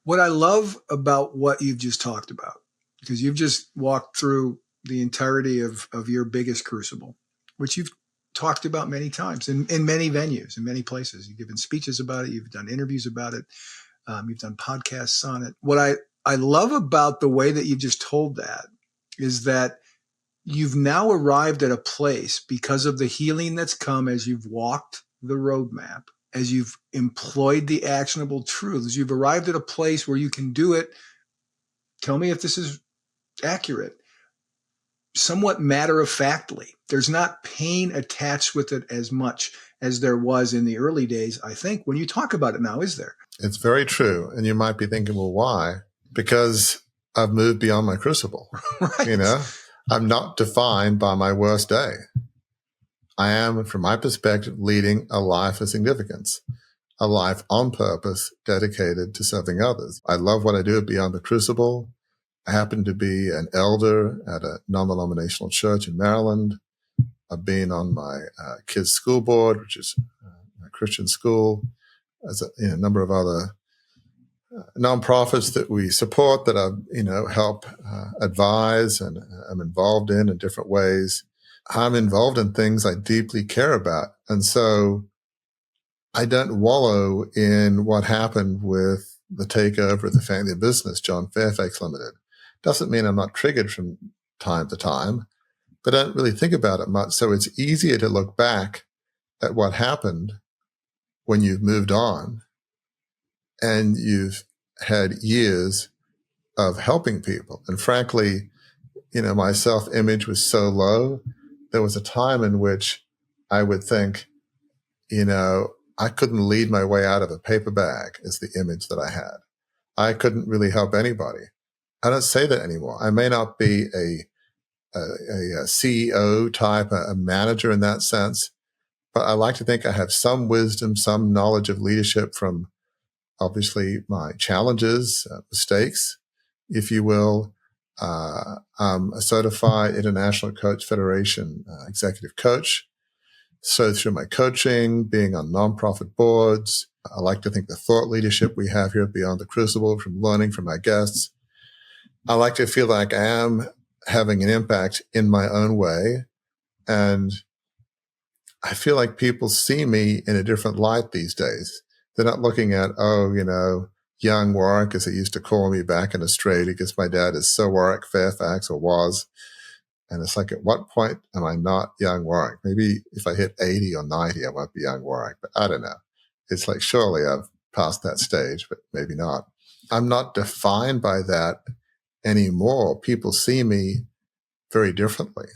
What I love about what you've just talked about, because you've just walked through the entirety of your biggest crucible, which you've talked about many times in many venues, in many places. You've given speeches about it. You've done interviews about it. You've done podcasts on it. What I love about the way that you just told that is that you've now arrived at a place because of the healing that's come as you've walked the roadmap, as you've employed the actionable truths. You've arrived at a place where you can do it. Tell me if this is accurate. Somewhat matter-of-factly. There's not pain attached with it as much as there was in the early days, I think, when you talk about it now, is there? It's very true. And you might be thinking, well, why? Because I've moved beyond my crucible. Right. You know, I'm not defined by my worst day. I am, from my perspective, leading a life of significance, a life on purpose, dedicated to serving others. I love what I do beyond the crucible. I happen to be an elder at a non-denominational church in Maryland. I've been on my kids' school board, which is a Christian school, as a number of other nonprofits that we support that I help advise and I'm involved in different ways. I'm involved in things I deeply care about. And so I don't wallow in what happened with the takeover of the family business, John Fairfax Limited. Doesn't mean I'm not triggered from time to time, but I don't really think about it much. So it's easier to look back at what happened when you've moved on and you've had years of helping people. And frankly, my self-image was so low. There was a time in which I would think, I couldn't lead my way out of a paper bag is the image that I had. I couldn't really help anybody. I don't say that anymore. I may not be a CEO type, a manager in that sense, but I like to think I have some wisdom, some knowledge of leadership from obviously my challenges, mistakes, if you will. I'm a certified International Coach Federation executive coach. So through my coaching, being on nonprofit boards, I like to think the thought leadership we have here Beyond the Crucible, from learning from my guests, I like to feel like I am having an impact in my own way. And I feel like people see me in a different light these days. They're not looking at, young Warwick, as they used to call me back in Australia, because my dad is Sir Warwick Fairfax, or was. And it's like, at what point am I not young Warwick? Maybe if I hit 80 or 90, I won't be young Warwick, but I don't know. It's like, surely I've passed that stage, but maybe not. I'm not defined by that anymore. People see me very differently.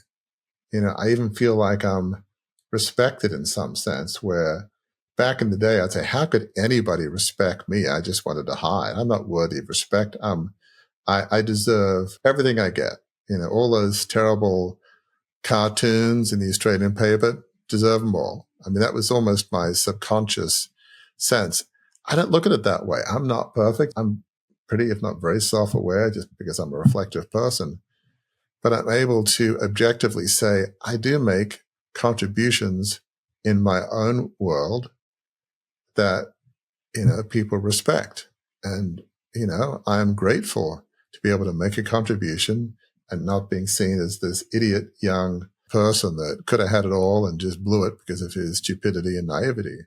I even feel like I'm respected in some sense, where back in the day, I'd say, how could anybody respect me? I just wanted to hide. I'm not worthy of respect. I deserve everything I get. All those terrible cartoons in the Australian paper, deserve them all. I mean, that was almost my subconscious sense. I don't look at it that way. I'm not perfect. I'm pretty, if not very self-aware, just because I'm a reflective person. But I'm able to objectively say, I do make contributions in my own world that, people respect. And, I'm grateful to be able to make a contribution and not being seen as this idiot young person that could have had it all and just blew it because of his stupidity and naivety.